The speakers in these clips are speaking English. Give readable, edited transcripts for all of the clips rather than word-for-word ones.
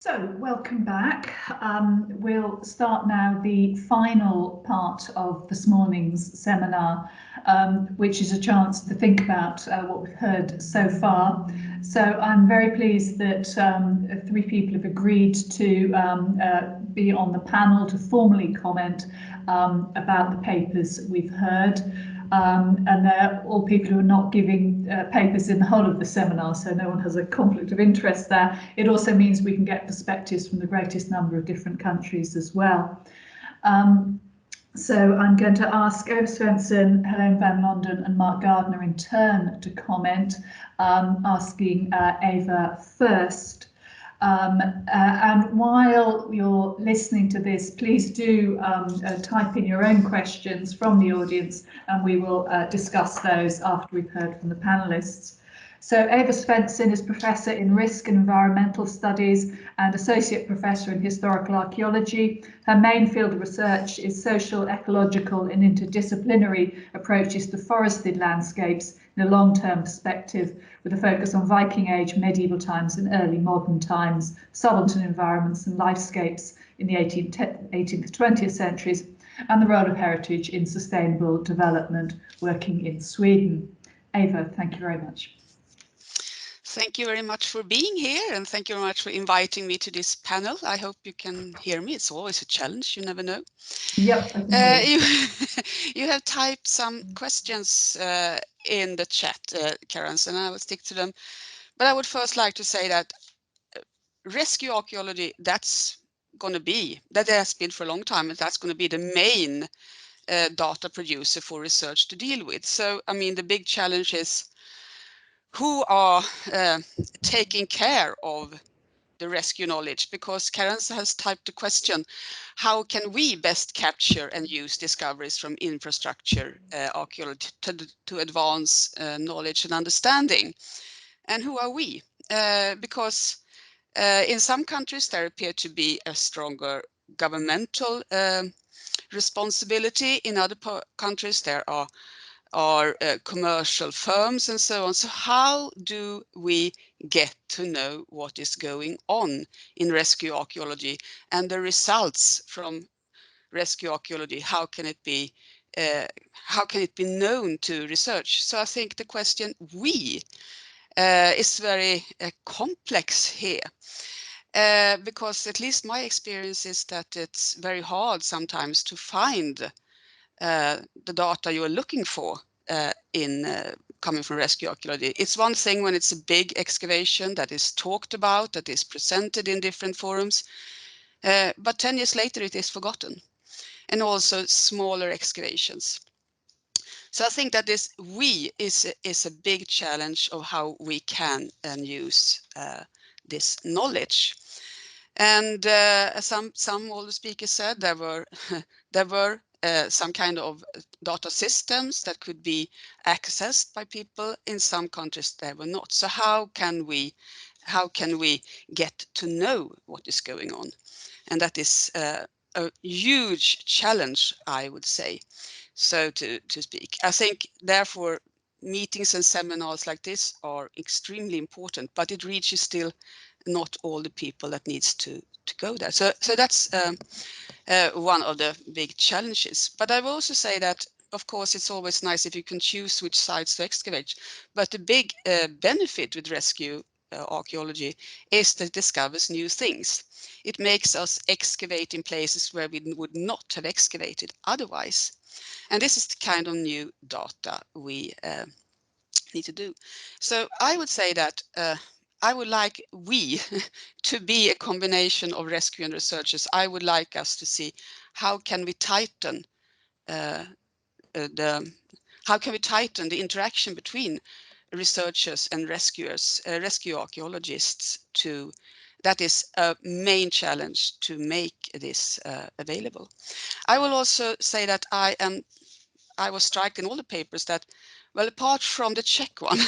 So, welcome back. We'll start now the final part of this morning's seminar, which is a chance to think about what we've heard so far. So I'm very pleased that 3 people have agreed to be on the panel to formally comment about the papers we've heard. And they're all people who are not giving papers in the whole of the seminar, so no one has a conflict of interest there. It also means we can get perspectives from the greatest number of different countries as well. So I'm going to ask Ewoud Svensson, Heleen van Londen and Mark Gardner in turn to comment, asking Eva first. And while you're listening to this, please do type in your own questions from the audience, and we will discuss those after we've heard from the panelists. So Eva Svensson is Professor in Risk and Environmental Studies and Associate Professor in Historical Archaeology. Her main field of research is social, ecological and interdisciplinary approaches to forested landscapes in a long-term perspective, with a focus on Viking Age, medieval times and early modern times, subaltern environments and lifescapes in the 18th to 20th centuries, and the role of heritage in sustainable development, working in Sweden. Eva, thank you very much. Thank you very much for being here, and thank you very much for inviting me to this panel. I hope you can hear me. It's always a challenge, you never know. Yep, I can hear you. You have typed some questions in the chat, Carenza, and I will stick to them. But I would first like to say that rescue archaeology, that has been for a long time, and that's going to be the main data producer for research to deal with. So, I mean, the big challenge is who are taking care of the rescue knowledge, because Carenza has typed the question, how can we best capture and use discoveries from infrastructure archaeology to advance knowledge and understanding? And who are we? Because in some countries there appear to be a stronger governmental responsibility. In other countries there are commercial firms and so on. So how do we get to know what is going on in rescue archaeology and the results from rescue archaeology? How can it be known to research? So I think the question "we" is very complex here. Because at least my experience is that it's very hard sometimes to find the data you are looking for coming from rescue archaeology. It's one thing when it's a big excavation that is talked about, that is presented in different forums, but 10 years later it is forgotten, and also smaller excavations. So I think that this "we" is a big challenge of how we can use this knowledge. And some older speakers said there were some kind of data systems that could be accessed by people. In some countries they were not. So how can we get to know what is going on? And that is a huge challenge, I would say, so to speak. I think therefore meetings and seminars like this are extremely important, but it reaches still not all the people that needs to go there. So that's one of the big challenges. But I will also say that, of course, it's always nice if you can choose which sites to excavate. But the big benefit with rescue archaeology is that it discovers new things. It makes us excavate in places where we would not have excavated otherwise. And this is the kind of new data we need to do. So I would say that I would like we to be a combination of rescue and researchers. I would like us to see how can we tighten the interaction between researchers and rescuers, rescue archaeologists. That is a main challenge to make this available. I will also say that I was struck in all the papers that, well, apart from the Czech one,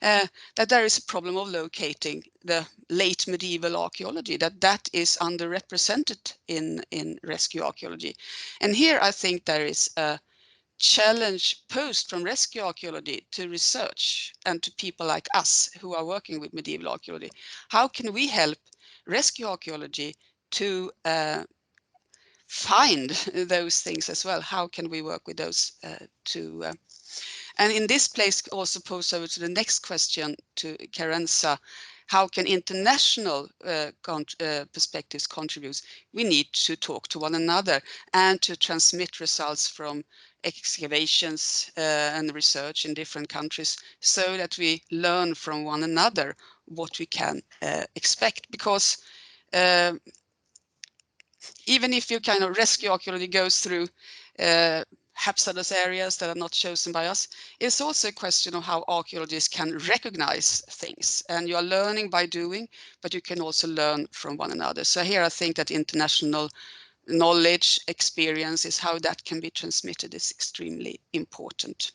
that there is a problem of locating the late medieval archaeology, that is underrepresented in rescue archaeology. And here I think there is a challenge posed from rescue archaeology to research and to people like us who are working with medieval archaeology. How can we help rescue archaeology to find those things as well. How can we work with those and in this place also pose over to the next question to Carenza. How can international perspectives contribute? We need to talk to one another and to transmit results from excavations and research in different countries so that we learn from one another what we can expect. Because even if you kind of rescue archaeology goes through hazardous areas that are not chosen by us, it's also a question of how archaeologists can recognize things. And you are learning by doing, but you can also learn from one another. So here I think that international knowledge, experiences, how that can be transmitted is extremely important.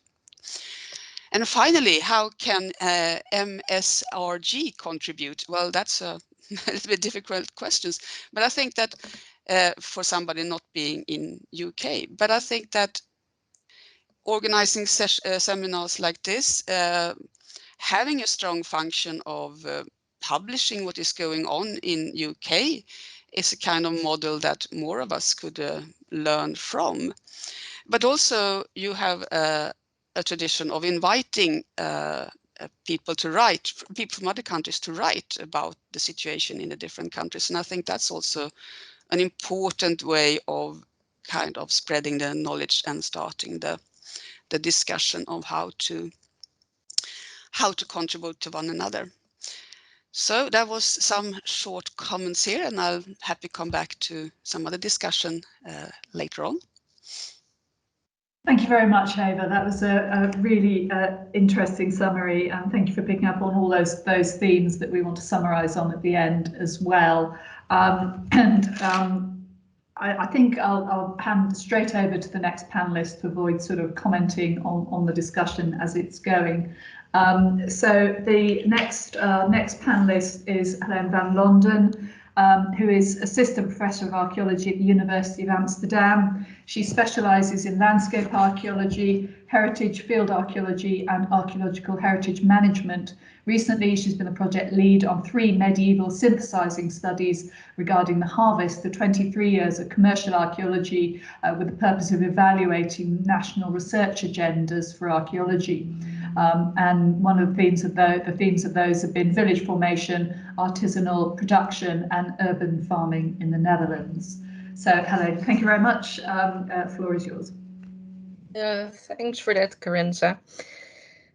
And finally, how can MSRG contribute? Well, that's a little bit difficult questions, but I think that for somebody not being in UK, but I think that organizing seminars like this, having a strong function of publishing what is going on in UK is a kind of model that more of us could learn from. But also you have a tradition of inviting people to write, people from other countries to write about the situation in the different countries. And I think that's also an important way of kind of spreading the knowledge and starting the discussion of how to contribute to one another. So that was some short comments here, and I'll happy come back to some other discussion later on. Thank you very much, Eva. That was a really interesting summary, and thank you for picking up on all those themes that we want to summarise on at the end as well. I think I'll hand straight over to the next panelist to avoid sort of commenting on the discussion as it's going. So the next panelist is Heleen van Londen, who is Assistant Professor of Archaeology at the University of Amsterdam. She specialises in landscape archaeology, heritage field archaeology and archaeological heritage management. Recently, she's been a project lead on 3 medieval synthesizing studies regarding the harvest for 23 years of commercial archaeology with the purpose of evaluating national research agendas for archaeology. And one of the themes of those have been village formation, artisanal production and urban farming in the Netherlands. So, Heleen, thank you very much. Floor is yours. Thanks for that, Carenza.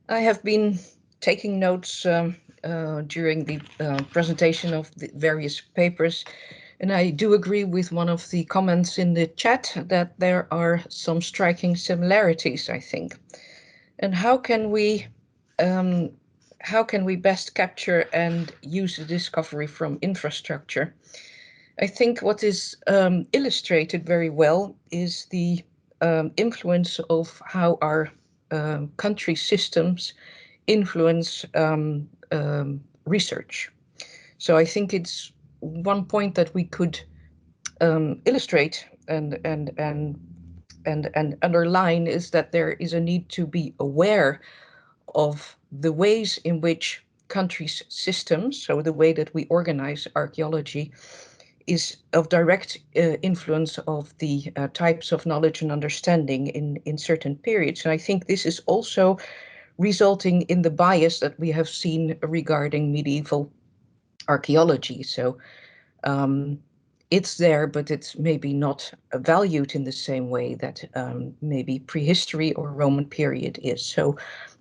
I have been taking notes during the presentation of the various papers, and I do agree with one of the comments in the chat that there are some striking similarities, I think. And how can we best capture and use the discovery from infrastructure? I think what is illustrated very well is the influence of how our country systems influence research. So I think it's one point that we could illustrate and underline is that there is a need to be aware of the ways in which countries' systems, so the way that we organize archaeology, is of direct influence of the types of knowledge and understanding in certain periods. And I think this is also resulting in the bias that we have seen regarding medieval archaeology. So it's there, but it's maybe not valued in the same way that maybe prehistory or Roman period is. So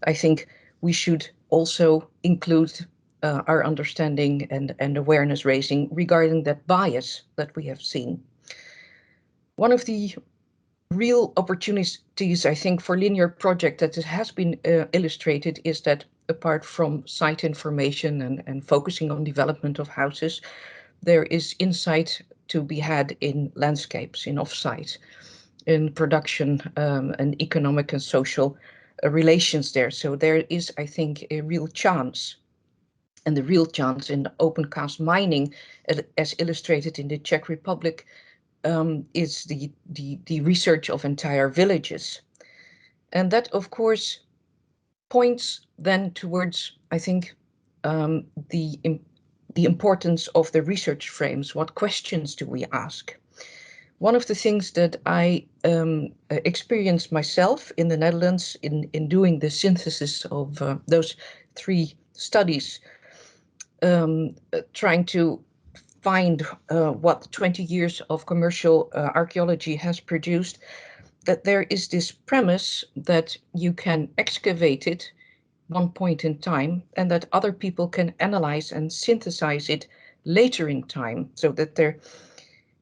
I think we should also include our understanding and awareness raising regarding that bias that we have seen. One of the real opportunities, I think, for linear project that it has been illustrated is that apart from site information and focusing on development of houses, there is insight to be had in landscapes, in offsite, in production and economic and social relations there. So there is, I think, a real chance. And the real chance in open cast mining, as illustrated in the Czech Republic, is the research of entire villages. And that, of course, points then towards, I think, the importance of the research frames. What questions do we ask? One of the things that I experienced myself in the Netherlands in doing the synthesis of those 3 studies, trying to find what 20 years of commercial archaeology has produced, that there is this premise that you can excavate it one point in time and that other people can analyze and synthesize it later in time, so that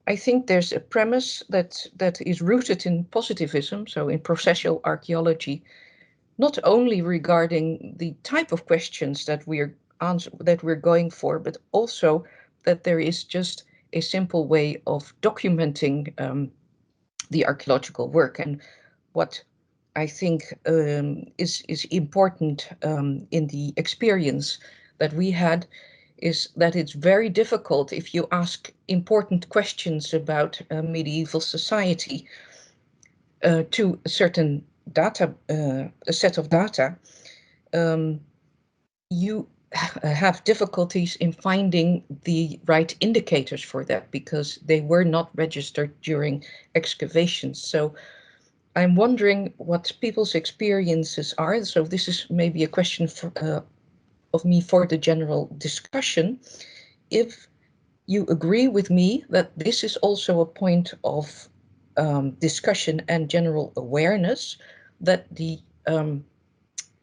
I think there's a premise that is rooted in positivism, so in processual archaeology, not only regarding the type of questions that we're going for, but also that there is just a simple way of documenting the archaeological work. And what I think is important in the experience that we had is that it's very difficult if you ask important questions about medieval society to a certain data, a set of data, you have difficulties in finding the right indicators for that because they were not registered during excavations. So I'm wondering what people's experiences are. So this is maybe a question of me for the general discussion. If you agree with me that this is also a point of discussion and general awareness, that the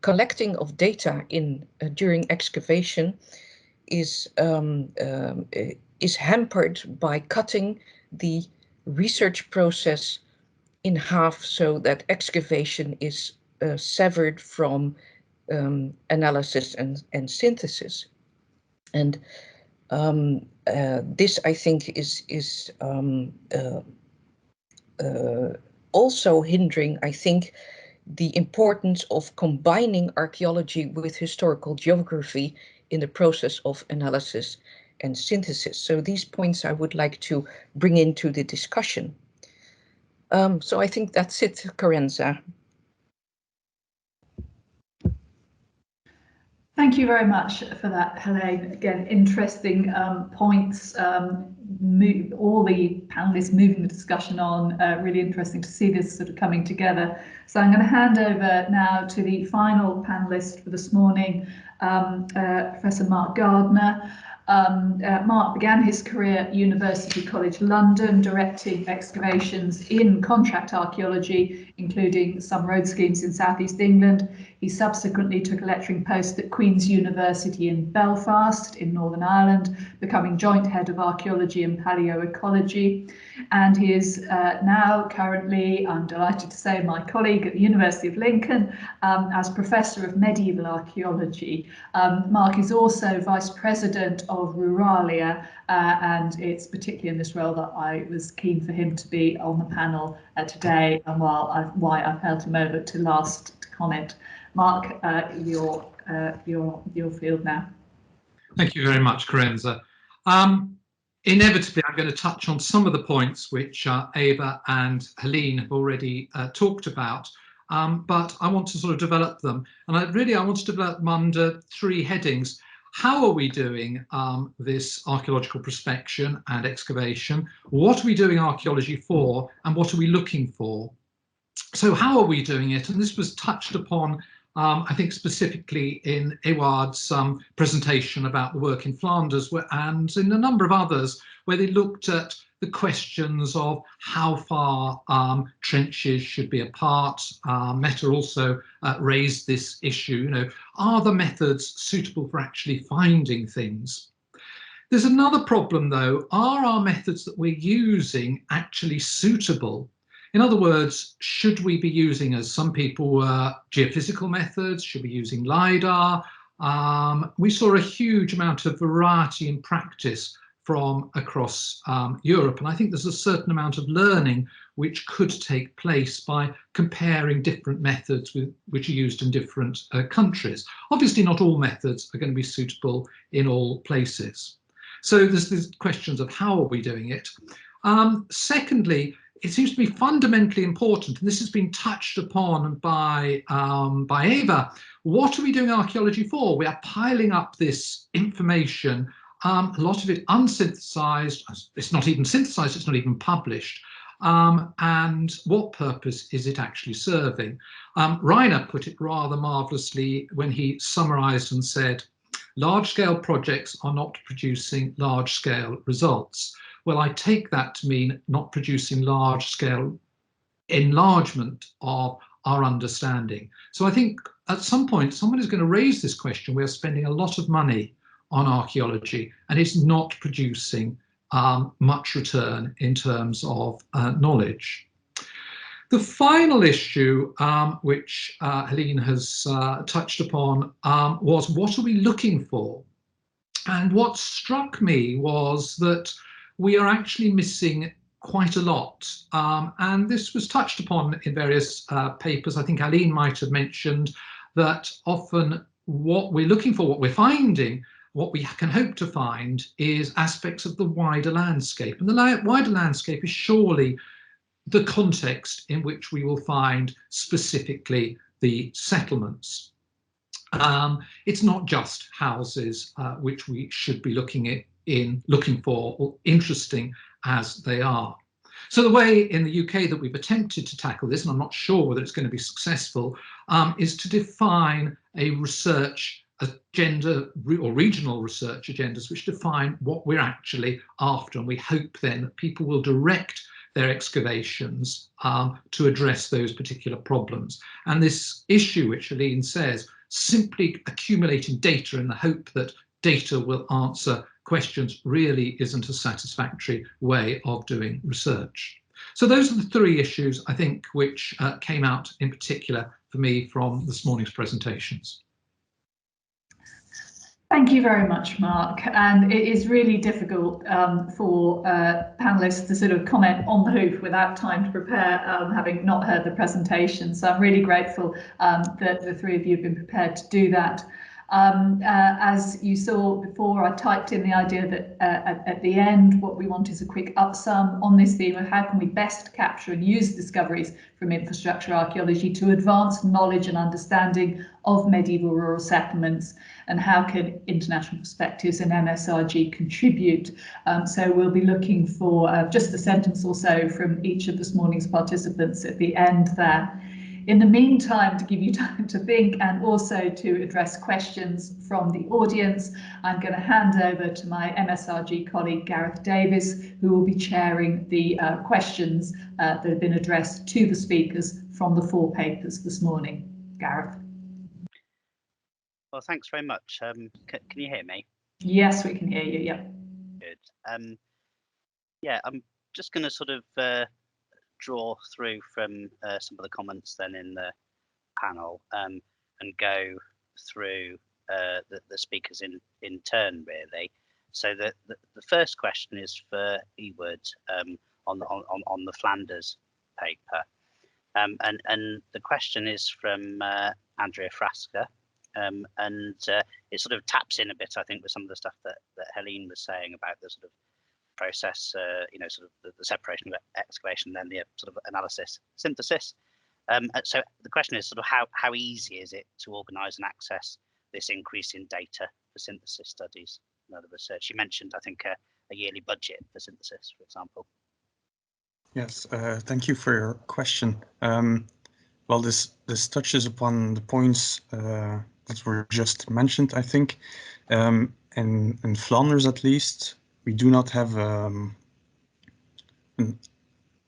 collecting of data during excavation is hampered by cutting the research process in half, so that excavation is severed from analysis and synthesis. And this, I think, is also hindering, I think, the importance of combining archaeology with historical geography in the process of analysis and synthesis. So these points I would like to bring into the discussion. So I think that's it, Carenza. Thank you very much for that, Heleen. Again, interesting points. All the panelists moving the discussion on. Really interesting to see this sort of coming together. So I'm going to hand over now to the final panelist for this morning, Professor Mark Gardner. Mark began his career at University College London, directing excavations in contract archaeology, including some road schemes in southeast England. He subsequently took a lecturing post at Queen's University in Belfast in Northern Ireland, becoming joint head of archaeology and paleoecology. And he is now currently, I'm delighted to say, my colleague at the University of Lincoln as Professor of Medieval Archaeology. Mark is also Vice President of Ruralia, and it's particularly in this role that I was keen for him to be on the panel today, and why I've held him over to last to comment. Mark, your field now. Thank you very much, Carenza. Inevitably, I'm going to touch on some of the points which Eva and Heleen have already talked about, but I want to sort of develop them. And I want to develop them under 3 headings. How are we doing this archaeological prospection and excavation? What are we doing archaeology for? And what are we looking for? So how are we doing it? And this was touched upon, I think, specifically in Ewoud's presentation about the work in Flanders, and in a number of others, where they looked at the questions of how far trenches should be apart. Mette also raised this issue, are the methods suitable for actually finding things? There's another problem though, are our methods that we're using actually suitable? In other words, should we be using, as some people were, geophysical methods? Should we be using LiDAR? We saw a huge amount of variety in practice from across Europe. And I think there's a certain amount of learning which could take place by comparing different methods which are used in different countries. Obviously, not all methods are going to be suitable in all places. So there's these questions of how are we doing it? Secondly, it seems to be fundamentally important, and this has been touched upon by Eva. What are we doing archaeology for? We are piling up this information a lot of it unsynthesized. It's not even synthesized, it's not even published. And what purpose is it actually serving? Rainer put it rather marvelously when he summarized and said, large-scale projects are not producing large-scale results. Well, I take that to mean not producing large-scale enlargement of our understanding. So I think at some point someone is going to raise this question. We're spending a lot of money on archaeology and it's not producing much return in terms of knowledge. The final issue, which Heleen has touched upon, was what are we looking for? And what struck me was that we are actually missing quite a lot. And this was touched upon in various papers. I think Aline might have mentioned that often what we're looking for, what we're finding, what we can hope to find is aspects of the wider landscape. And the wider landscape is surely the context in which we will find specifically the settlements. It's not just houses which we should be looking for, or interesting as they are. So the way in the UK that we've attempted to tackle this, and I'm not sure whether it's going to be successful, is to define a research agenda or regional research agendas which define what we're actually after. And we hope then that people will direct their excavations to address those particular problems. And this issue, which Aline says, simply accumulating data in the hope that data will answer questions really isn't a satisfactory way of doing research. So those are the three issues, I think, which came out in particular for me from this morning's presentations. Thank you very much, Mark. And it is really difficult for panelists to sort of comment on the hoof without time to prepare, having not heard the presentation. So I'm really grateful that the three of you have been prepared to do that. As you saw before, I typed in the idea that at the end, what we want is a quick upsum on this theme of how can we best capture and use discoveries from infrastructure archaeology to advance knowledge and understanding of medieval rural settlements, and how can international perspectives and MSRG contribute. So we'll be looking for just a sentence or so from each of this morning's participants at the end there. In the meantime, to give you time to think and also to address questions from the audience, I'm going to hand over to my MSRG colleague Gareth Davis, who will be chairing the questions that have been addressed to the speakers from the four papers this morning. Gareth. Well, thanks very much. Can you hear me? Yes, we can hear you, yeah. Good. Yeah, I'm just going to sort of draw through from some of the comments then in the panel and go through the speakers in turn, really. So the first question is for Ewoud on the Flanders paper, and the question is from Andrea Frasca, and it sort of taps in a bit, I think, with some of the stuff that Heleen was saying about the sort of process, you know, sort of the separation of excavation, then the sort of analysis, synthesis. So the question is sort of how easy is it to organise and access this increase in data for synthesis studies and other research? You mentioned, I think, a yearly budget for synthesis, for example. Yes, thank you for your question. Well, this touches upon the points that were just mentioned, I think. In Flanders, at least, we do not have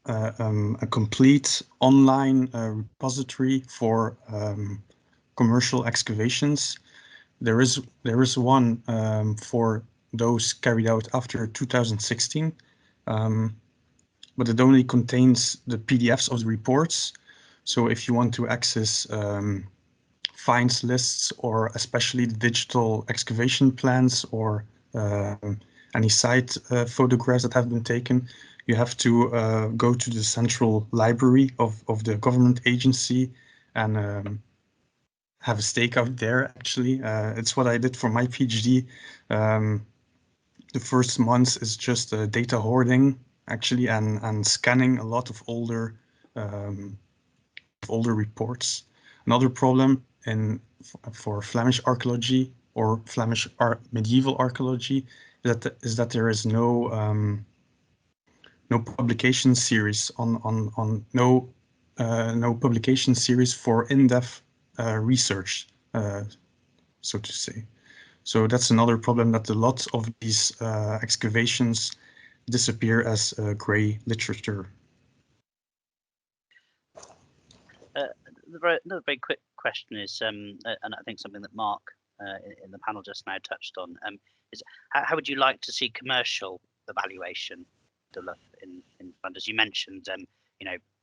a complete online repository for commercial excavations. There is one for those carried out after 2016, but it only contains the PDFs of the reports. So if you want to access finds lists, or especially the digital excavation plans, or any site photographs that have been taken, you have to go to the central library of the government agency and have a stakeout there, actually. It's what I did for my PhD. The first month is just data hoarding, actually, and scanning a lot of older reports. Another problem for Flemish archaeology or Flemish medieval archaeology is that there is no publication series no publication series for in-depth research, so to say. So that's another problem, that a lot of these excavations disappear as grey literature. Another very quick question is, and I think something that Mark in the panel just now touched on, is how would you like to see commercial evaluation develop in Flanders? You mentioned,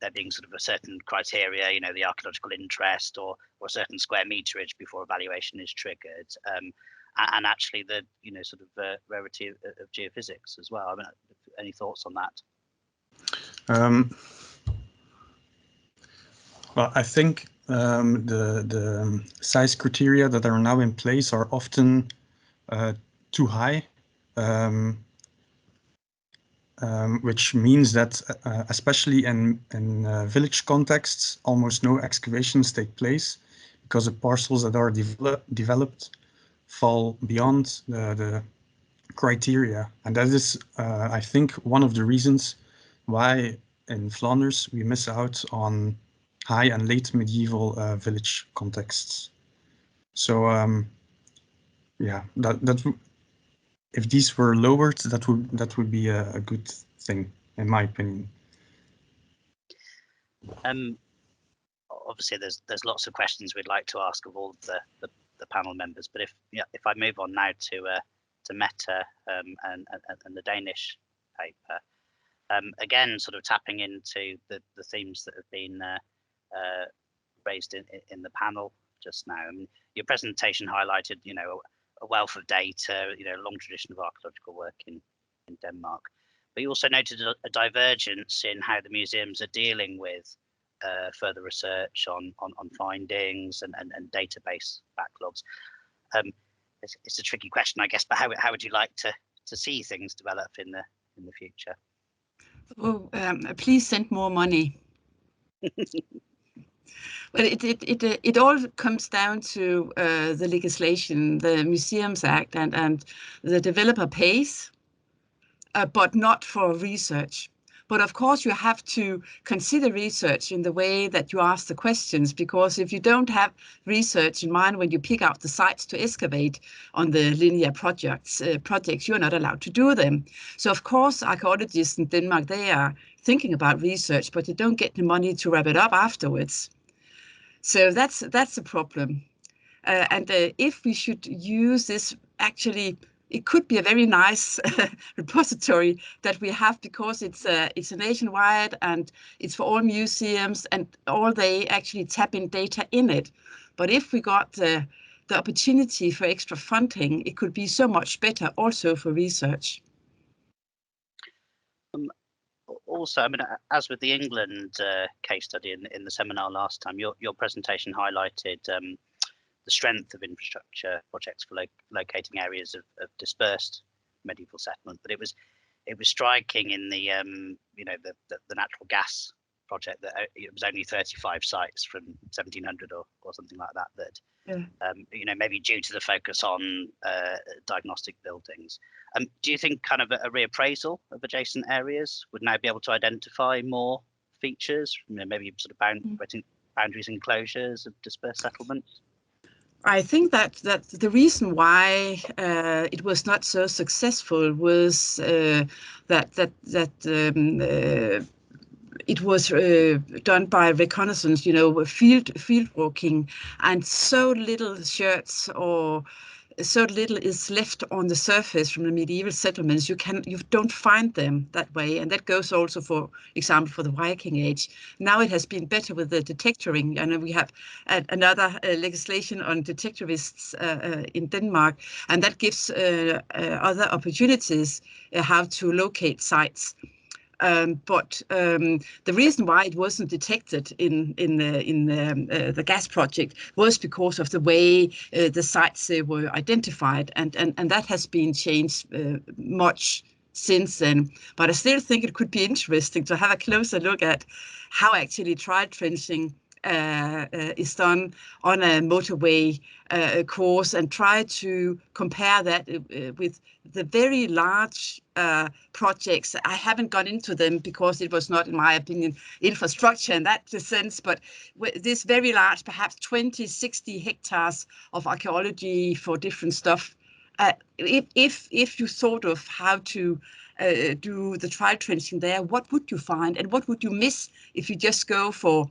there being sort of a certain criteria, the archaeological interest or a certain square meterage before evaluation is triggered, and actually the sort of rarity of geophysics as well. I mean, any thoughts on that? Well, I think the size criteria that are now in place are often too high, which means that especially in village contexts, almost no excavations take place because the parcels that are developed fall beyond the criteria. And that is, I think, one of the reasons why in Flanders we miss out on high and late medieval village contexts. So yeah, that if these were lowered, that would be a good thing, in my opinion. Obviously, there's lots of questions we'd like to ask of all the panel members, but if I move on now to Mette and the Danish paper, again, sort of tapping into the themes that have been raised in the panel just now. I mean, your presentation highlighted, a wealth of data, a long tradition of archaeological work in Denmark, but you also noted a divergence in how the museums are dealing with further research on findings and database backlogs. It's a tricky question, I guess, but how would you like to see things develop in the future? Oh, please send more money. Well, it all comes down to the legislation, the Museums Act, and the developer pays, but not for research. But of course, you have to consider research in the way that you ask the questions, because if you don't have research in mind when you pick out the sites to excavate on the linear projects, you're not allowed to do them. So of course, archaeologists in Denmark, they are thinking about research, but they don't get the money to wrap it up afterwards. So that's a problem. And if we should use this, actually, it could be a very nice repository that we have, because it's a nationwide and it's for all museums, and all they actually tap in data in it. But if we got the opportunity for extra funding, it could be so much better also for research. Also, I mean, as with the England case study in the seminar last time, your presentation highlighted the strength of infrastructure projects for locating areas of dispersed medieval settlement. But it was striking in the the natural gas project that it was only 35 sites from 1700 or something like that. Yeah. Maybe due to the focus on diagnostic buildings. Do you think kind of a reappraisal of adjacent areas would now be able to identify more features, maybe sort of boundaries and closures of dispersed settlements? I think that the reason why it was not so successful was that it was done by reconnaissance, field walking, and so little sherds or so little is left on the surface from the medieval settlements. You don't find them that way, and that goes also, for example, for the Viking Age. Now it has been better with the detectoring, and we have another legislation on detectorists in Denmark, and that gives other opportunities how to locate sites. But the reason why it wasn't detected in the gas project was because of the way the sites were identified, and that has been changed much since then. But I still think it could be interesting to have a closer look at how actually trial trenching is done on a motorway course, and try to compare that with the very large projects. I haven't gone into them because it was not, in my opinion, infrastructure in that sense, but this very large, perhaps 20, 60 hectares of archaeology for different stuff. If you thought of how to do the trial trenching there, what would you find, and what would you miss if you just go for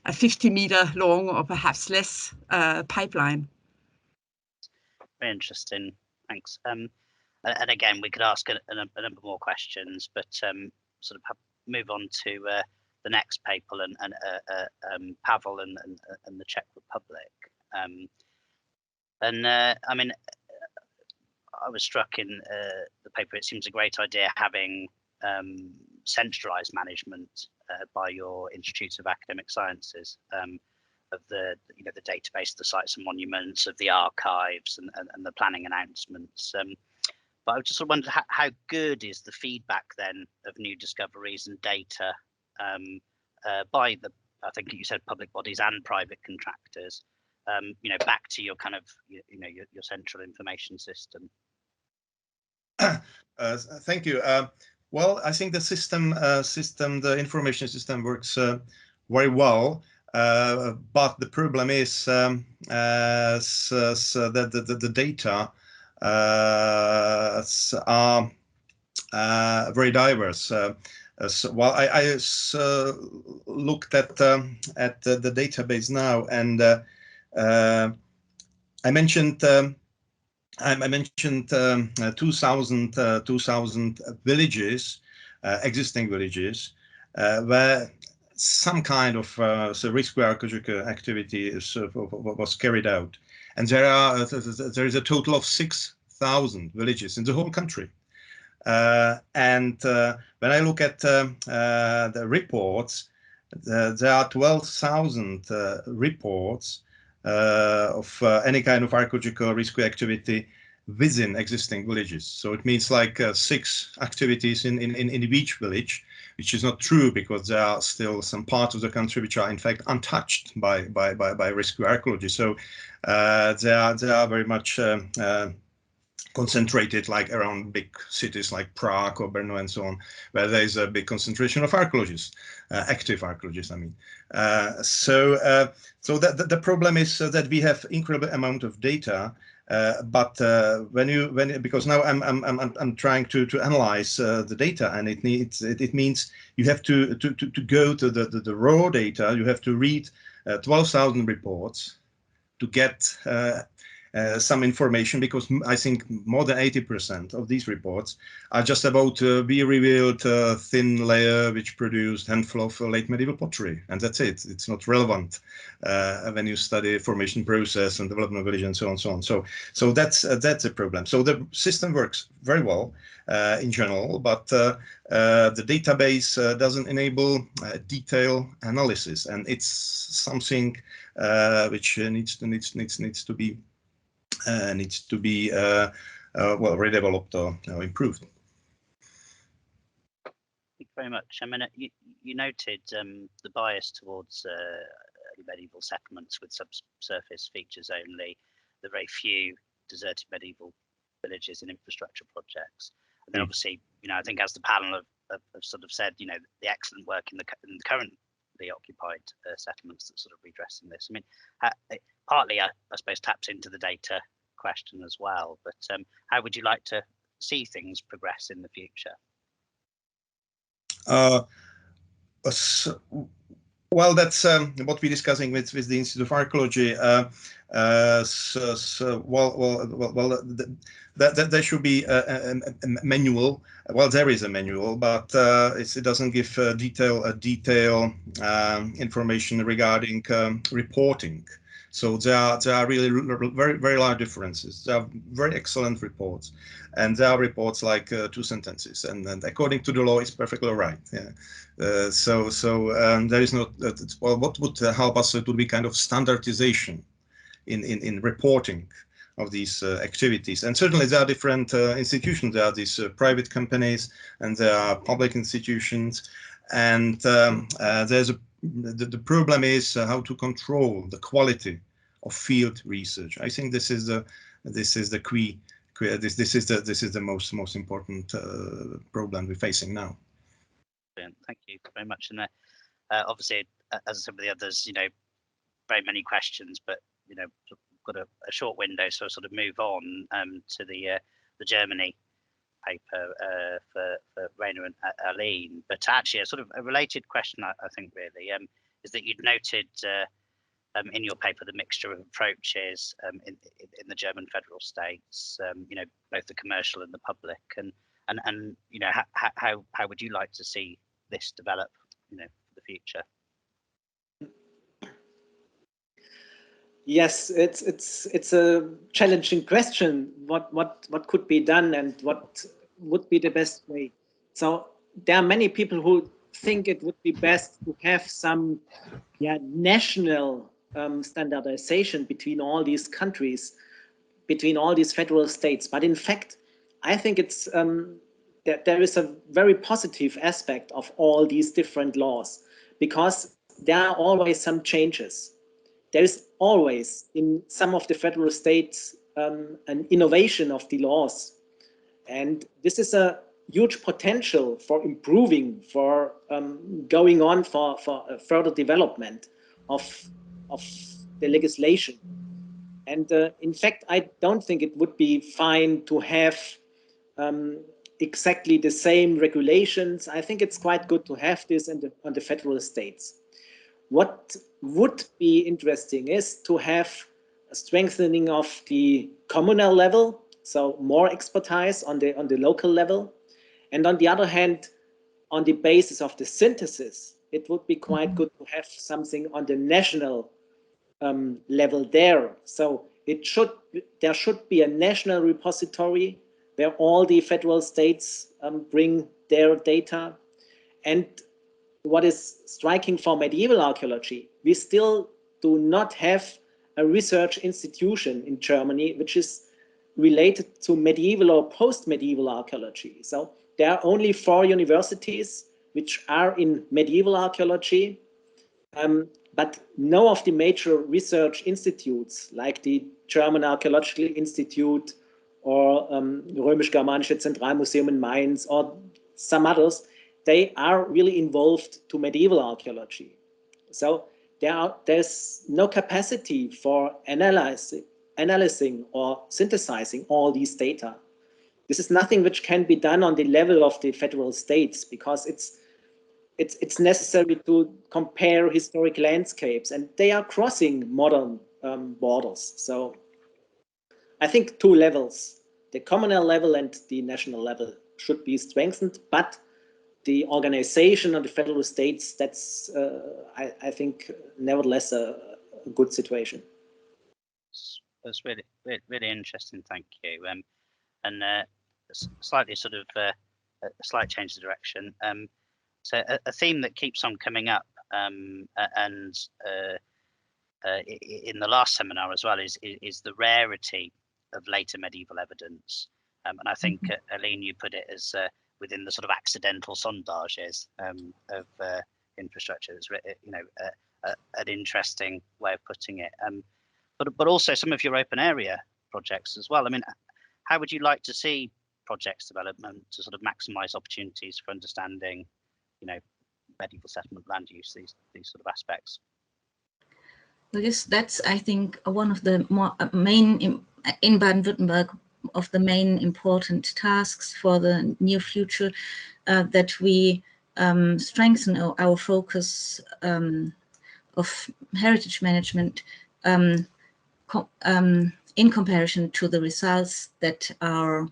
a 50-meter long or perhaps less pipeline? Very interesting, thanks. And again, we could ask a number more questions, but sort of move on to the next paper and Pavel and the Czech Republic. I mean, I was struck in the paper. It seems a great idea having centralized management by your Institute of Academic Sciences of the database, the sites and monuments, of the archives and the planning announcements. But I just sort of wondered how good is the feedback then of new discoveries and data by the, I think you said, public bodies and private contractors, back to your kind of your central information system. Thank you. Well, I think the the information system works very well, but the problem is that the data are very diverse. So while I looked at the database now, and I mentioned 2,000 villages, existing villages, where some kind of risk archaeological activity was carried out, and there is a total of 6,000 villages in the whole country. And when I look at the reports, there are 12,000 reports of any kind of archaeological rescue activity within existing villages. So it means like 6 activities in each village, which is not true, because there are still some parts of the country which are in fact untouched by rescue archaeology. So they are very much concentrated like around big cities like Prague or Brno and so on, where there is a big concentration of archaeologists, active archaeologists, I mean. So the problem is that we have incredible amount of data, but because now I'm trying to analyze the data, and it means you have to go to the raw data. You have to read 12,000 reports to get some information, because I think more than 80% of these reports are just about to be revealed thin layer which produced handful of late medieval pottery, and that's it. It's not relevant when you study formation process and development of village and so on and so on. So that's a problem. So the system works very well in general, but the database doesn't enable detailed analysis, and it's something which needs to be well redeveloped or improved. Thank you very much. I mean, you noted the bias towards medieval settlements with subsurface features only, the very few deserted medieval villages and infrastructure projects. And then obviously, I think as the panel have sort of said, the excellent work in the currently occupied settlements that's sort of redressing this. I mean, partly, I suppose, taps into the data question as well, but how would you like to see things progress in the future? Well, that's what we're discussing with the Institute of Archaeology. There should be a manual. Well, there is a manual, but it doesn't give detail information regarding reporting. So there are really very large differences. There are very excellent reports, and there are reports like 2 sentences, and according to the law, it's perfectly right. Yeah. So there is not. Well, what would help us? It would be kind of standardization in reporting of these activities. And certainly there are different institutions. There are these private companies, and there are public institutions, and there's a the problem is how to control the quality of field research. I think this is the key. This is the most important problem we're facing now. Thank you very much. And obviously, as some of the others, very many questions, but got a short window, so I'll sort of move on to the Germany paper for Rainer and Aline. But actually, a sort of a related question, I think, really, is that you'd noted in your paper the mixture of approaches in the German federal states, both the commercial and the public, and how would you like to see this develop, for the future? Yes, it's a challenging question. What could be done and what would be the best way? So there are many people who think it would be best to have some national standardization between all these countries, between all these federal states. But in fact, I think it's that there is a very positive aspect of all these different laws, because there are always some changes. There is always in some of the federal states an innovation of the laws. And this is a huge potential for improving, for going on for further development of the legislation. And in fact, I don't think it would be fine to have exactly the same regulations. I think it's quite good to have this on the federal states. What would be interesting is to have a strengthening of the communal level, so more expertise on the local level. And on the other hand, on the basis of the synthesis, it would be quite good to have something on the national level there. So there should be a national repository where all the federal states bring their data. And what is striking for medieval archaeology, we still do not have a research institution in Germany which is related to medieval or post-medieval archaeology. So there are only 4 universities which are in medieval archaeology, but no of the major research institutes like the German Archaeological Institute or Römisch-Germanische Zentralmuseum in Mainz or some others, they are really involved to medieval archaeology. So there's no capacity for analyzing or synthesizing all these data. This is nothing which can be done on the level of the federal states, because it's necessary to compare historic landscapes, and they are crossing modern borders. So I think 2 levels, the communal level and the national level, should be strengthened, but the organization of the federal states, that's, I think, nevertheless a good situation. That's really, really interesting, thank you. And slightly sort of a slight change of direction. So a theme that keeps on coming up, and in the last seminar as well, is the rarity of later medieval evidence. And I think, Aline, you put it as within the sort of accidental sondages of infrastructure. It's an interesting way of putting it. But also some of your open area projects as well. I mean, how would you like to see projects development to sort of maximize opportunities for understanding, medieval settlement land use, these sort of aspects? Well, yes, that's, I think, one of the more main in Baden-Württemberg of the main important tasks for the near future, that we strengthen our focus of heritage management in comparison to the results that are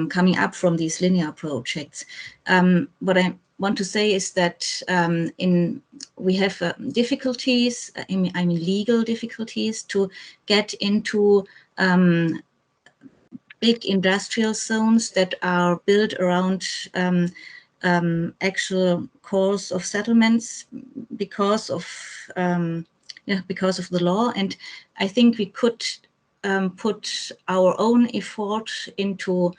coming up from these linear projects. What I want to say is that we have difficulties, I mean legal difficulties, to get into big industrial zones that are built around actual cores of settlements because of the law. And I think we could put our own effort into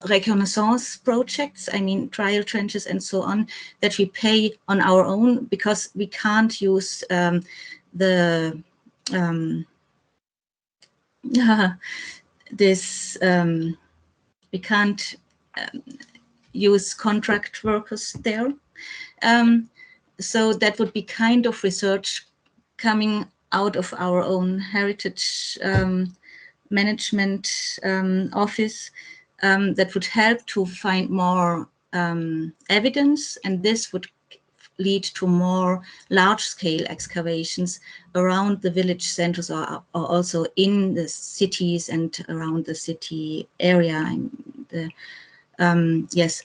reconnaissance projects, I mean trial trenches and so on, that we pay on our own because we can't use we can't use contract workers there. So that would be kind of research coming out of our own heritage management office that would help to find more evidence, and this would lead to more large-scale excavations around the village centers or also in the cities and around the city area. Yes,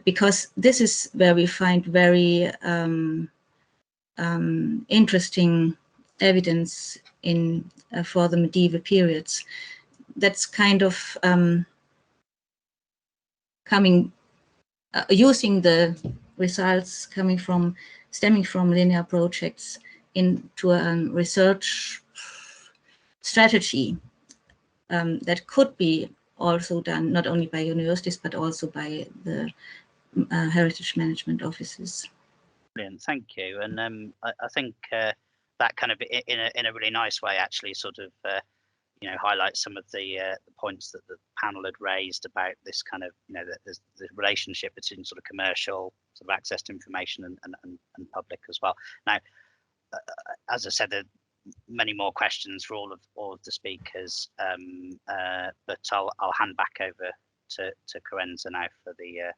because this is where we find very interesting evidence in for the medieval periods. That's kind of using the results stemming from linear projects into a research strategy that could be also done not only by universities but also by the heritage management offices. Brilliant, thank you. And I think that kind of in a really nice way actually sort of highlights some of the points that the panel had raised about this kind of the relationship between sort of commercial sort of access to information and public as well. Now, as I said, there are many more questions for all of the speakers, but I'll hand back over to Carenza now for the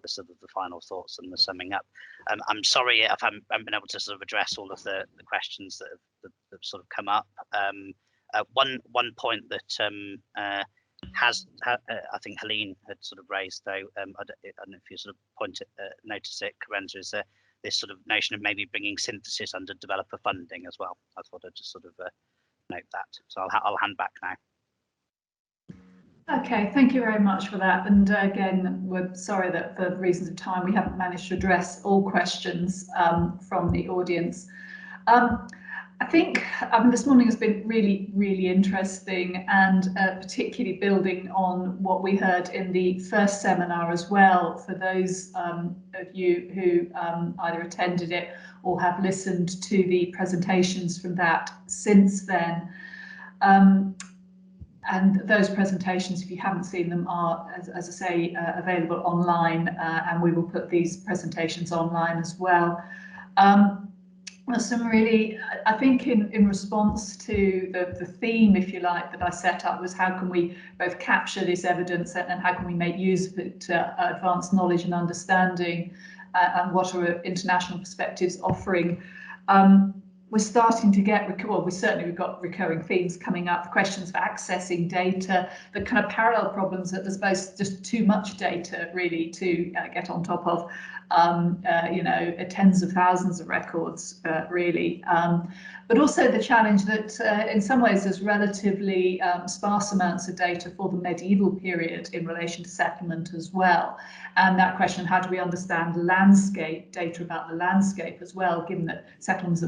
sort of the final thoughts and the summing up. I'm sorry if I haven't been able to sort of address all of the questions that have sort of come up. One point that I think Heleen had sort of raised, though, I don't know if you sort of notice it, Carenza, is this sort of notion of maybe bringing synthesis under developer funding as well. I thought I'd just sort of note that. So I'll hand back now. Okay, thank you very much for that. And again, we're sorry that for reasons of time, we haven't managed to address all questions from the audience. I think this morning has been really, really interesting, and particularly building on what we heard in the first seminar as well, for those of you who either attended it or have listened to the presentations from that since then. And those presentations, if you haven't seen them, are, as I say, available online, and we will put these presentations online as well. Some really, I think in response to the theme, if you like, that I set up was how can we both capture this evidence and how can we make use of it to advance knowledge and understanding, and what are international perspectives offering. We're starting to get, we've got recurring themes coming up, questions of accessing data, the kind of parallel problems that there's both just too much data really to get on top of, tens of thousands of records really, but also the challenge that in some ways there's relatively sparse amounts of data for the medieval period in relation to settlement as well. And that question, how do we understand landscape, data about the landscape as well, given that settlements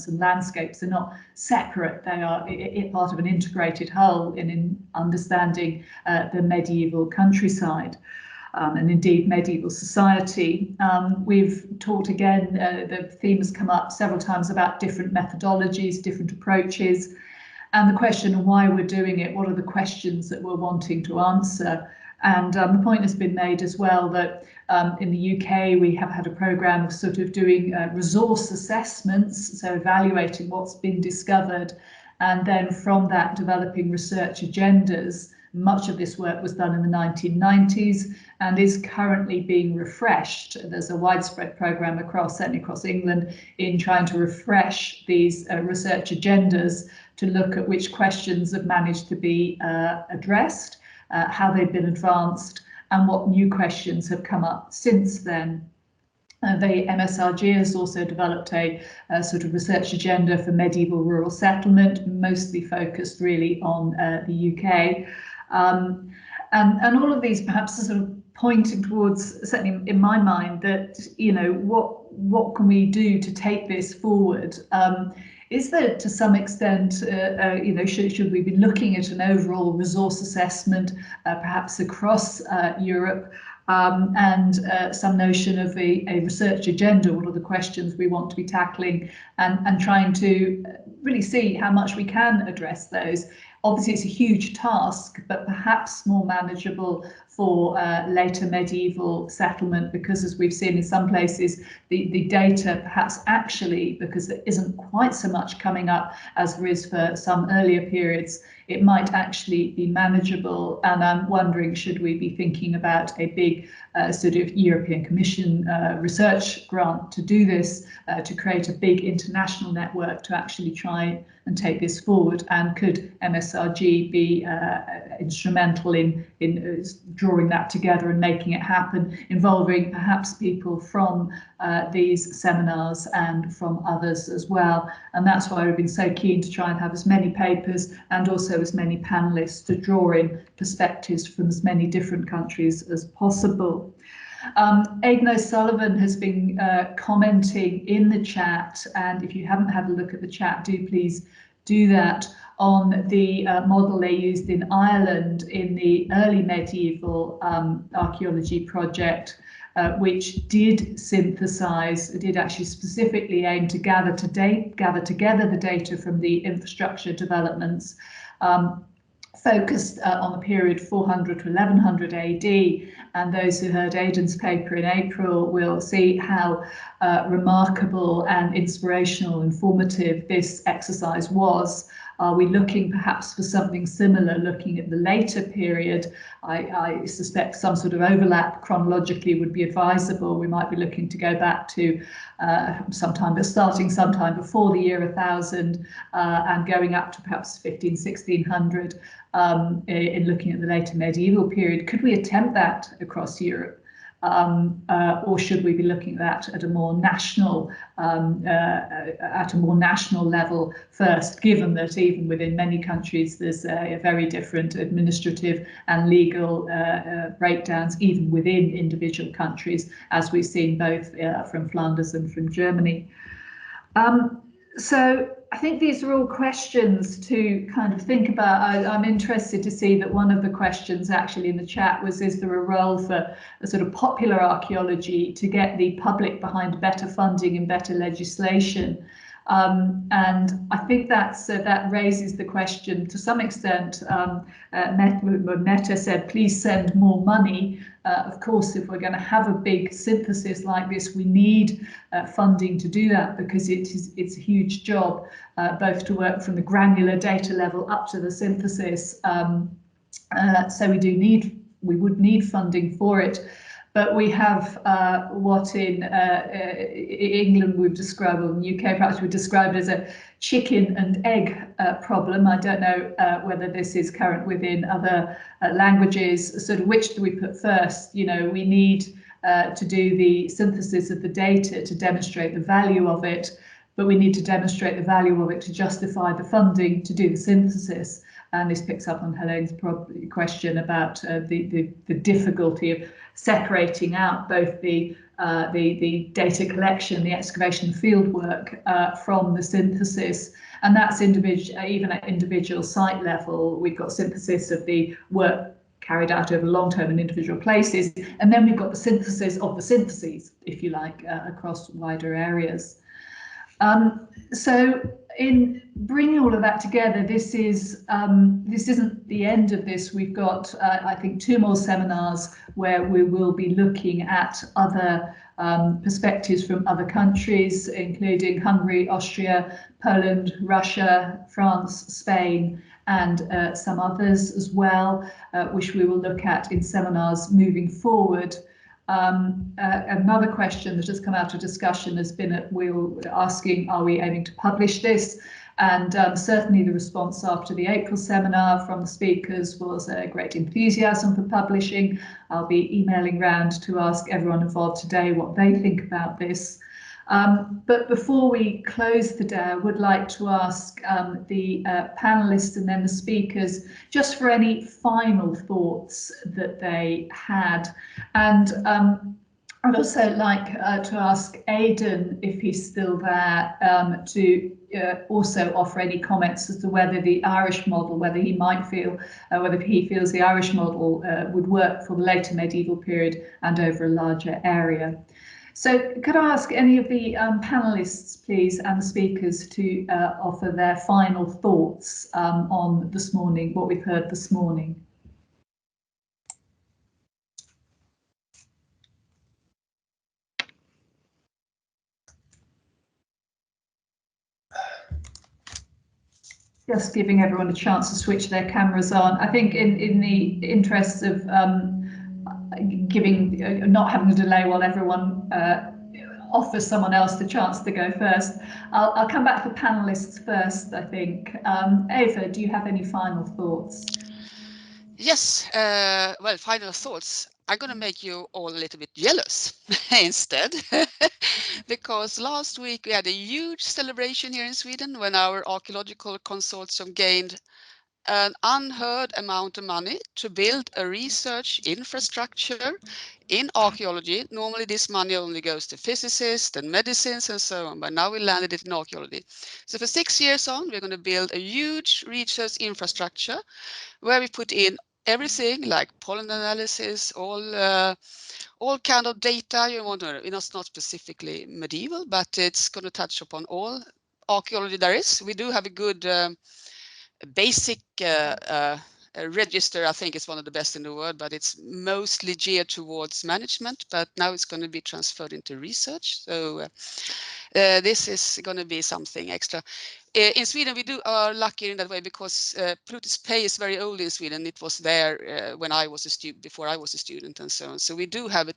and landscapes are not separate, they are part of an integrated whole in understanding the medieval countryside. And indeed medieval society. We've talked again, the theme has come up several times about different methodologies, different approaches, and the question of why we're doing it, what are the questions that we're wanting to answer. And the point has been made as well that in the UK we have had a programme of sort of doing resource assessments, so evaluating what's been discovered, and then from that developing research agendas. Much of this work was done in the 1990s and is currently being refreshed. There's a widespread programme certainly across England, in trying to refresh these research agendas to look at which questions have managed to be addressed, how they've been advanced, and what new questions have come up since then. The MSRG has also developed a sort of research agenda for medieval rural settlement, mostly focused really on the UK. And all of these perhaps are sort of pointing towards, certainly in my mind, that, what can we do to take this forward? is that to some extent, you know, should we be looking at an overall resource assessment, perhaps across Europe, and some notion of a research agenda? What are the questions we want to be tackling, and trying to really see how much we can address those. Obviously, it's a huge task, but perhaps more manageable for later medieval settlement, because as we've seen in some places, the data perhaps actually, because there isn't quite so much coming up as there is for some earlier periods, it might actually be manageable. And I'm wondering, should we be thinking about a big sort of European Commission research grant to do this, to create a big international network to actually try and take this forward? And could MSRG be instrumental in drawing that together and making it happen, involving perhaps people from these seminars and from others as well? And that's why we've been so keen to try and have as many papers and also as many panelists to draw in perspectives from as many different countries as possible. Aidan O'Sullivan has been commenting in the chat, and if you haven't had a look at the chat, do please do that, on the model they used in Ireland in the early medieval archaeology project, which did synthesize, did actually specifically aim to gather together the data from the infrastructure developments, focused on the period 400 to 1100 AD. And those who heard Aidan's paper in April will see how remarkable and inspirational, informative this exercise was. Are we looking perhaps for something similar, looking at the later period? I suspect some sort of overlap chronologically would be advisable. We might be looking to go back to starting sometime before the year 1000 and going up to perhaps 1600 in looking at the later medieval period. Could we attempt that across Europe? Or should we be looking at that at a more national level first, given that even within many countries there's a very different administrative and legal breakdowns even within individual countries, as we've seen both from Flanders and from Germany. So I think these are all questions to kind of think about. I'm interested to see that one of the questions actually in the chat was, is there a role for a sort of popular archaeology to get the public behind better funding and better legislation? And I think that raises the question to some extent. Mette said, please send more money. Of course, if we're going to have a big synthesis like this, we need funding to do that, because it's a huge job, both to work from the granular data level up to the synthesis. So we would need funding for it. But we have what in England we've described, or in the UK perhaps we've described as a chicken and egg problem. I don't know whether this is current within other languages. Sort of, which do we put first? You know, we need to do the synthesis of the data to demonstrate the value of it, but we need to demonstrate the value of it to justify the funding to do the synthesis. And this picks up on Helene's question about the difficulty of separating out both the data collection, the excavation field work from the synthesis. And that's even at individual site level. We've got synthesis of the work carried out over long term in individual places. And then we've got the synthesis of the syntheses, if you like, across wider areas. So in bringing all of that together, this isn't the end of this. We've got, I think, 2 more seminars where we will be looking at other perspectives from other countries, including Hungary, Austria, Poland, Russia, France, Spain, and some others as well, which we will look at in seminars moving forward. Another question that has come out of discussion has been asking, are we aiming to publish this? And certainly the response after the April seminar from the speakers was a great enthusiasm for publishing. I'll be emailing round to ask everyone involved today what they think about this. But before we close the day, I would like to ask the panelists and then the speakers just for any final thoughts that they had. And I'd also like to ask Aidan, if he's still there, to also offer any comments as to whether the Irish model, whether he might feel, whether he feels the Irish model would work for the later medieval period and over a larger area. So could I ask any of the panelists, please, and the speakers to offer their final thoughts on this morning, what we've heard this morning? Just giving everyone a chance to switch their cameras on. I think in the interests of not having a delay while everyone offers someone else the chance to go first, I'll come back to the panelists first, I think. Eva, do you have any final thoughts? Yes, well, final thoughts. I'm going to make you all a little bit jealous instead, because last week we had a huge celebration here in Sweden when our archaeological consortium gained an unheard amount of money to build a research infrastructure in archaeology. Normally this money only goes to physicists and medicines and so on, but now we landed it in archaeology. So for 6 years on, we're going to build a huge research infrastructure where we put in everything like pollen analysis, all kind of data you want to know. It's not specifically medieval, but it's going to touch upon all archaeology there is. We do have a good basic register. I think it's one of the best in the world, but it's mostly geared towards management, but now it's going to be transferred into research. So this is going to be something extra. In Sweden, we are lucky in that way because polluted pay is very old in Sweden. It was there when I was a student, before I was a student, and so on. So we do have a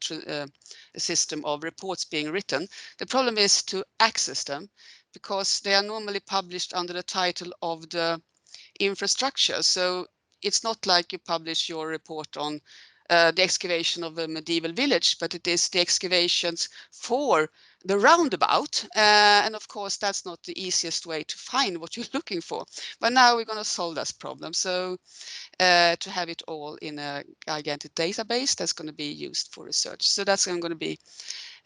system of reports being written. The problem is to access them because they are normally published under the title of the infrastructure. So it's not like you publish your report on the excavation of a medieval village, but it is the excavations for the roundabout. And of course, that's not the easiest way to find what you're looking for. But now we're going to solve this problem. So to have it all in a gigantic database that's going to be used for research. So that's going to be,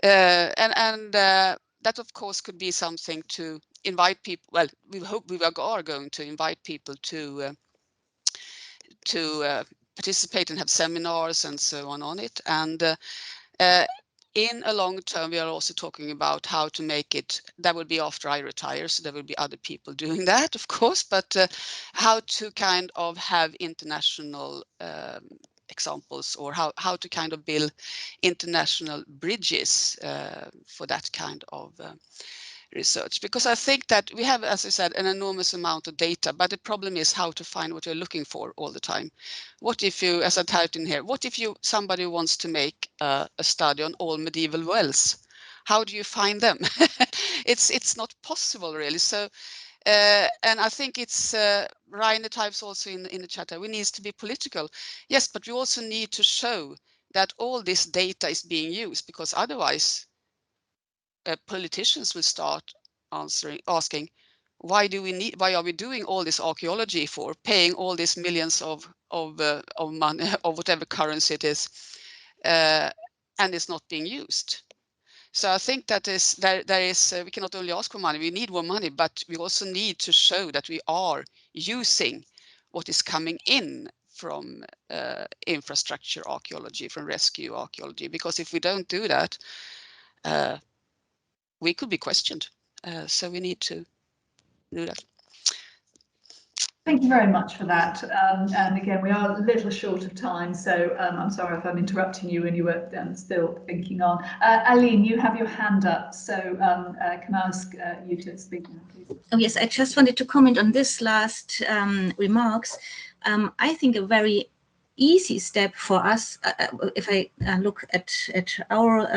that of course could be something to invite people. Well, we hope we are going to invite people to participate and have seminars and so on it. And in a long term, we are also talking about how to make it, that will be after I retire, so there will be other people doing that, of course, but how to kind of have international examples, or how to kind of build international bridges for that kind of research, because I think that we have, as I said, an enormous amount of data, but the problem is how to find what you're looking for all the time. What if you, as I typed in here, what if somebody wants to make a study on all medieval wells? How do you find them? It's not possible really. So and I think it's Rainer types also in the chat, we need to be political. Yes, but we also need to show that all this data is being used, because otherwise politicians will start asking, why are we doing all this archaeology for, paying all these millions of money or whatever currency it is, and it's not being used. So I think that there is we cannot only ask for money, we need more money, but we also need to show that we are using what is coming in from infrastructure archaeology, from rescue archaeology, because if we don't do that, we could be questioned. So we need to do that. Thank you very much for that. And again, we are a little short of time, so I'm sorry if I'm interrupting you when you were still thinking on. Aline, you have your hand up, so can I ask you to speak now, please? Oh, yes, I just wanted to comment on this last remarks. I think a very easy step for us, if I look at our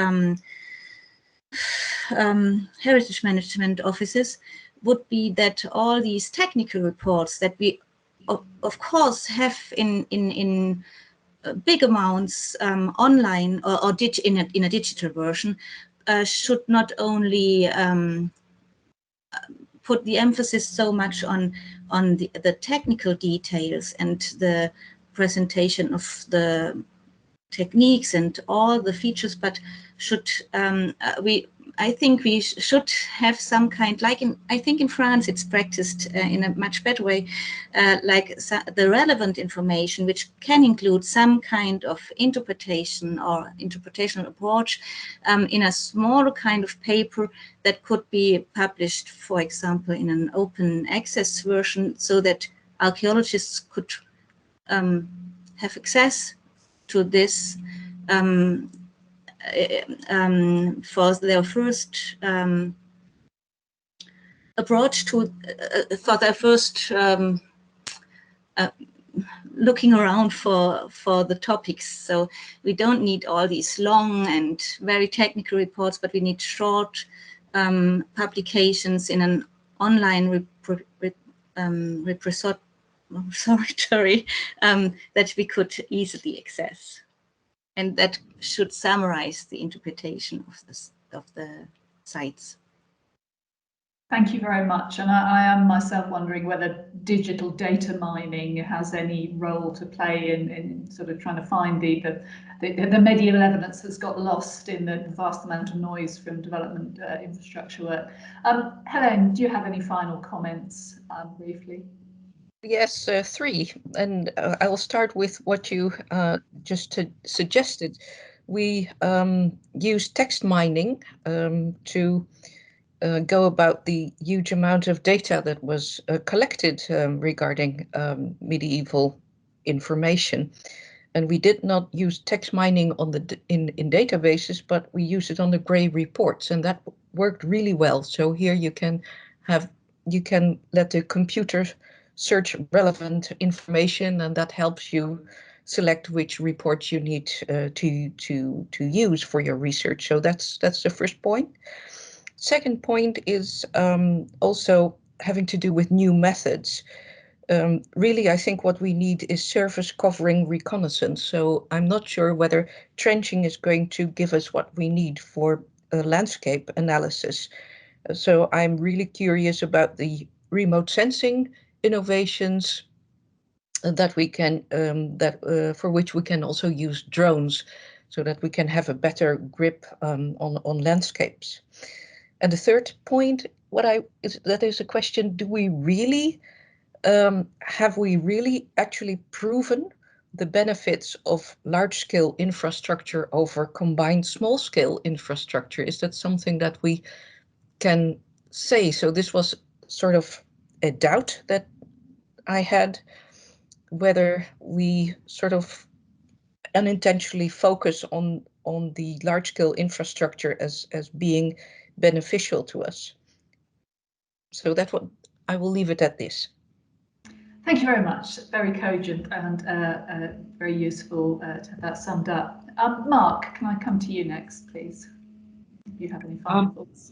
heritage management offices, would be that all these technical reports that we of course have in big amounts online or in a digital version should not only put the emphasis so much on the technical details and the presentation of the techniques and all the features, but should I think we should have some kind, like I think in France it's practiced in a much better way, like the relevant information, which can include some kind of interpretation or interpretational approach in a smaller kind of paper that could be published, for example, in an open access version, so that archaeologists could have access to this for their first approach to, for their first looking around for the topics. So we don't need all these long and very technical reports, but we need short publications in an online repository that we could easily access, and that should summarize the interpretation of the sites. Thank you very much. And I am myself wondering whether digital data mining has any role to play in sort of trying to find the medieval evidence that's got lost in the vast amount of noise from development infrastructure work. Heleen, do you have any final comments briefly? Yes, three, and I will start with what you just suggested. We use text mining to go about the huge amount of data that was collected regarding medieval information, and we did not use text mining on the in databases, but we use it on the grey reports, and that worked really well. So here you can let the computer search relevant information, and that helps you select which reports you need to use for your research. So that's the first point. Second point is also having to do with new methods. Really, I think what we need is surface covering reconnaissance. So I'm not sure whether trenching is going to give us what we need for landscape analysis. So I'm really curious about the remote sensing innovations that we can for which we can also use drones, so that we can have a better grip on landscapes. And the third point, that is a question: do we really have we really actually proven the benefits of large-scale infrastructure over combined small-scale infrastructure? Is that something that we can say? So this was sort of a doubt that I had, whether we sort of unintentionally focus on the large-scale infrastructure as being beneficial to us. So that's what I will leave it at this. Thank you very much. Very cogent and very useful to have that summed up. Mark, can I come to you next, please? If you have any final thoughts.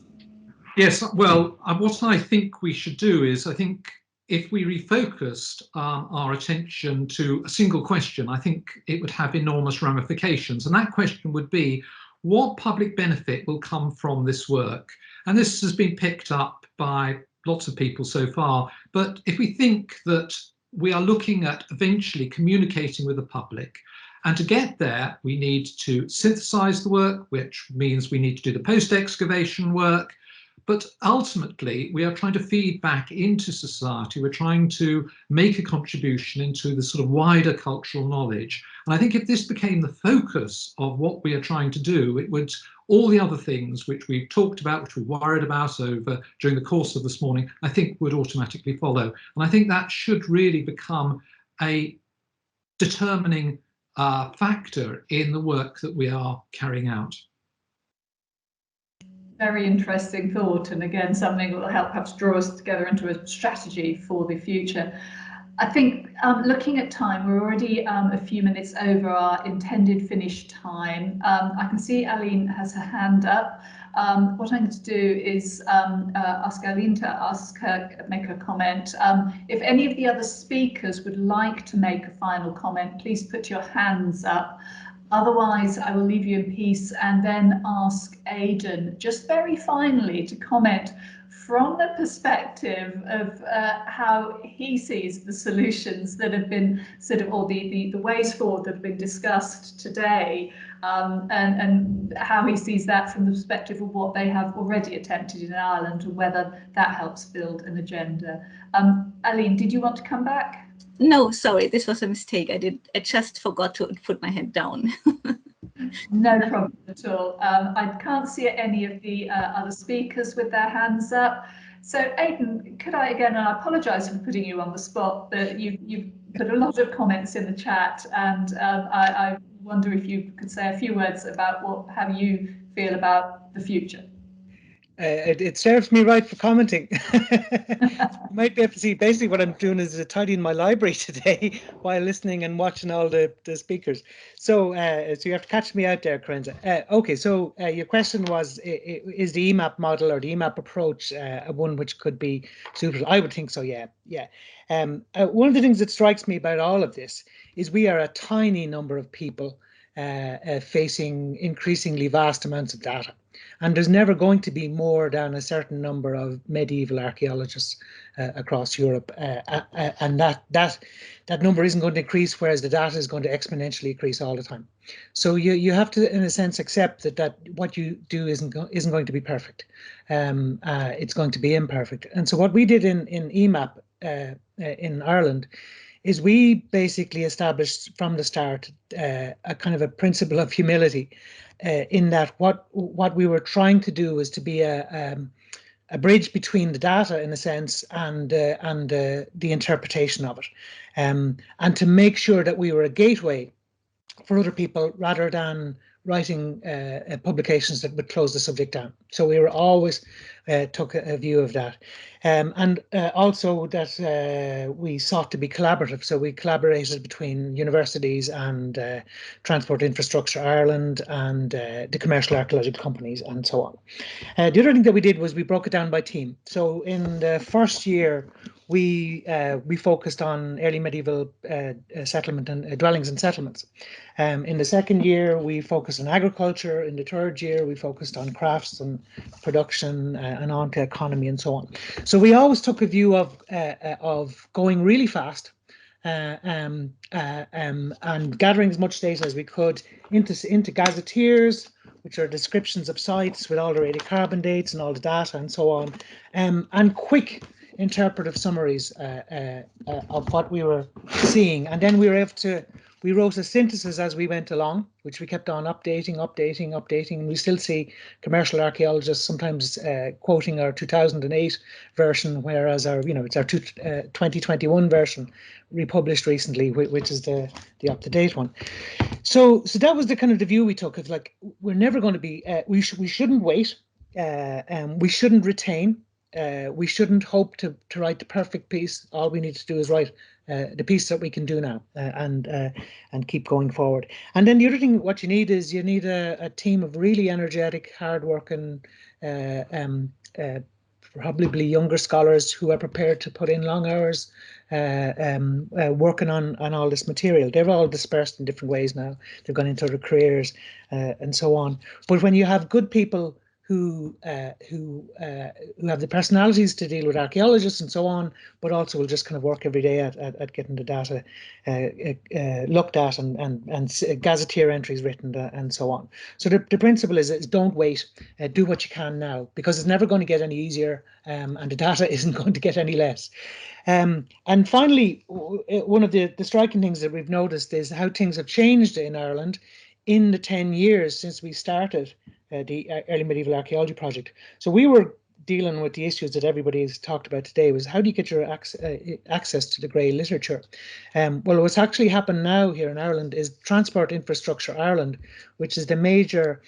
Yes, well, what I think we should do is, I think if we refocused our attention to a single question, I think it would have enormous ramifications. And that question would be, what public benefit will come from this work? And this has been picked up by lots of people so far. But if we think that we are looking at eventually communicating with the public, and to get there, we need to synthesize the work, which means we need to do the post-excavation work. But ultimately, we are trying to feed back into society. We're trying to make a contribution into the sort of wider cultural knowledge. And I think if this became the focus of what we are trying to do, it would, all the other things which we've talked about, which we worried about over during the course of this morning, I think would automatically follow. And I think that should really become a determining factor in the work that we are carrying out. Very interesting thought, and again, something that will help perhaps draw us together into a strategy for the future. I think looking at time, we're already a few minutes over our intended finish time. I can see Aline has her hand up. What I'm going to do is ask Aline to make a comment. If any of the other speakers would like to make a final comment, please put your hands up. Otherwise, I will leave you in peace and then ask Aidan, just very finally, to comment from the perspective of how he sees the solutions that have been sort of, or the ways forward that have been discussed today, and how he sees that from the perspective of what they have already attempted in Ireland and whether that helps build an agenda. Aline, did you want to come back? No, sorry, this was a mistake. I just forgot to put my hand down. No problem at all. I can't see any of the other speakers with their hands up. So Aidan, could I again, and I apologise for putting you on the spot, but you've put a lot of comments in the chat, and I wonder if you could say a few words about how you feel about the future. It serves me right for commenting. You might be able to see basically what I'm doing is tidying my library today while listening and watching all the speakers. So you have to catch me out there, Carenza. Okay, so your question was, is the EMAP model or the EMAP approach one which could be suitable? I would think so, yeah. One of the things that strikes me about all of this is we are a tiny number of people facing increasingly vast amounts of data. And there's never going to be more than a certain number of medieval archaeologists across Europe, and that number isn't going to increase, whereas the data is going to exponentially increase all the time. So you have to, in a sense, accept that what you do isn't going to be perfect. It's going to be imperfect. And so what we did in EMAP in Ireland is we basically established from the start a kind of a principle of humility. In that what we were trying to do was to be a bridge between the data, in a sense, and the interpretation of it, and to make sure that we were a gateway for other people rather than writing publications that would close the subject down. So we were always took a view of that, and also that we sought to be collaborative. So we collaborated between universities and Transport Infrastructure Ireland and the commercial archaeological companies and so on. The other thing that we did was we broke it down by team. So in the first year, we focused on early medieval settlement and dwellings and settlements. In the second year, we focused on agriculture. In the third year, we focused on crafts and production and on to economy and so on. So we always took a view of going really fast and gathering as much data as we could into gazetteers, which are descriptions of sites with all the radiocarbon dates and all the data and so on, and quick interpretive summaries of what we were seeing. And then we were able to, we wrote a synthesis as we went along, which we kept on updating. We still see commercial archaeologists sometimes quoting our 2008 version, whereas our, it's our 2021 version republished recently, which is the up-to-date one. So that was the kind of the view we took of, like, we're never going to be, we shouldn't wait, we shouldn't retain. We shouldn't hope to write the perfect piece. All we need to do is write the piece that we can do now, and keep going forward. And then the other thing, what you need is a team of really energetic, hard-working, probably younger scholars who are prepared to put in long hours working on all this material. They're all dispersed in different ways now. They've gone into other careers and so on. But when you have good people who have the personalities to deal with archaeologists and so on, but also will just kind of work every day at getting the data looked at and gazetteer entries written and so on. So the principle is don't wait, do what you can now, because it's never going to get any easier, and the data isn't going to get any less. And finally, one of the striking things that we've noticed is how things have changed in Ireland in the 10 years since we started the early medieval archaeology project. So we were dealing with the issues that everybody has talked about today, was how do you get your access to the grey literature? Well, what's actually happened now here in Ireland is Transport Infrastructure Ireland, which is the major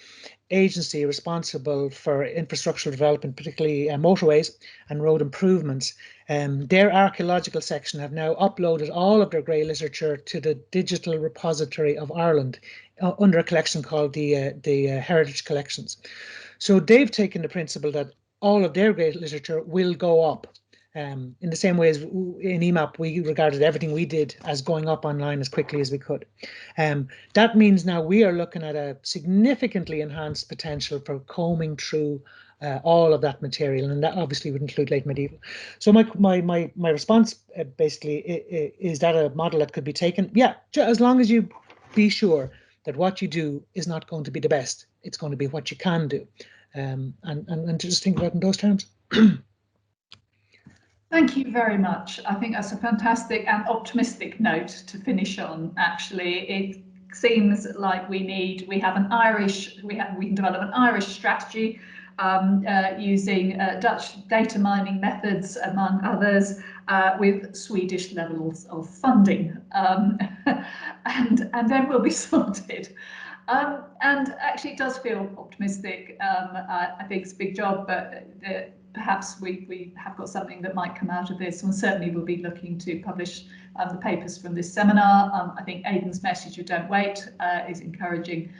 agency responsible for infrastructural development, particularly motorways and road improvements. Their archaeological section have now uploaded all of their grey literature to the digital repository of Ireland under a collection called the Heritage Collections. So they've taken the principle that all of their grey literature will go up. In the same way as in EMAP, we regarded everything we did as going up online as quickly as we could. That means now we are looking at a significantly enhanced potential for combing through all of that material, and that obviously would include late medieval. So my response basically is that a model that could be taken? Yeah, as long as you be sure that what you do is not going to be the best, it's going to be what you can do, and just think about it in those terms. Thank you very much. I think that's a fantastic and optimistic note to finish on. Actually, it seems like we have an Irish, we can develop an Irish strategy using Dutch data mining methods, among others, with Swedish levels of funding, and then we'll be sorted. And actually, it does feel optimistic. I think it's a big job, but perhaps we have got something that might come out of this, and certainly we'll be looking to publish the papers from this seminar. I think Aidan's message of don't wait is encouraging.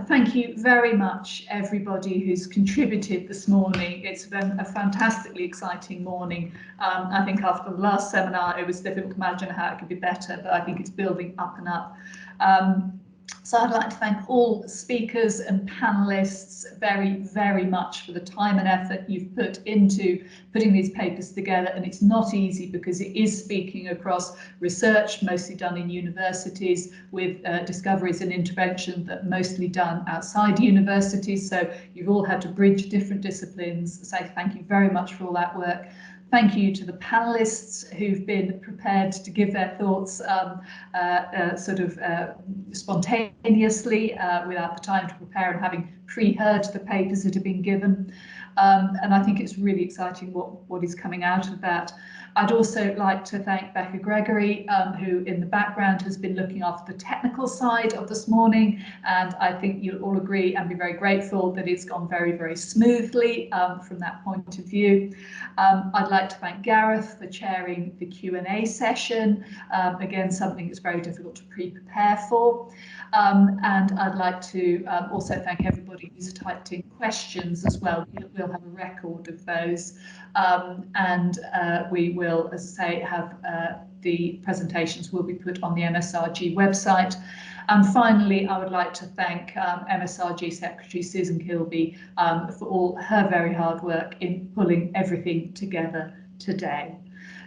Thank you very much, everybody who's contributed this morning. It's been a fantastically exciting morning. I think after the last seminar, it was difficult to imagine how it could be better, but I think it's building up and up. So I'd like to thank all speakers and panelists very, very much for the time and effort you've put into putting these papers together. And it's not easy because it is speaking across research, mostly done in universities, with discoveries and intervention that mostly done outside universities. So you've all had to bridge different disciplines. So thank you very much for all that work. Thank you to the panelists who've been prepared to give their thoughts spontaneously without the time to prepare and having pre-heard the papers that have been given. And I think it's really exciting what is coming out of that. I'd also like to thank Becca Gregory, who in the background has been looking after the technical side of this morning. And I think you'll all agree and be very grateful that it's gone very, very smoothly from that point of view. I'd like to thank Gareth for chairing the Q&A session. Again, something that's very difficult to pre-prepare for. And I'd like to also thank everybody who's typed in questions as well. We'll have a record of those. And we will, as I say, have the presentations will be put on the MSRG website. And finally, I would like to thank MSRG Secretary Susan Kilby for all her very hard work in pulling everything together today.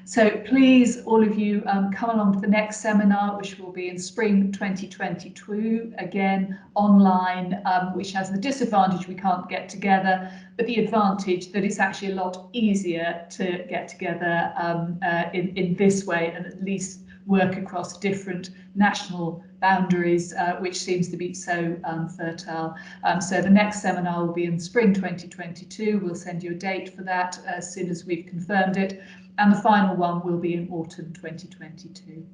So please, all of you, come along to the next seminar, which will be in spring 2022, again online, which has the disadvantage we can't get together, but the advantage that it's actually a lot easier to get together in this way and at least work across different national boundaries, which seems to be so fertile. So the next seminar will be in spring 2022. We'll send you a date for that as soon as we've confirmed it. And the final one will be in autumn 2022.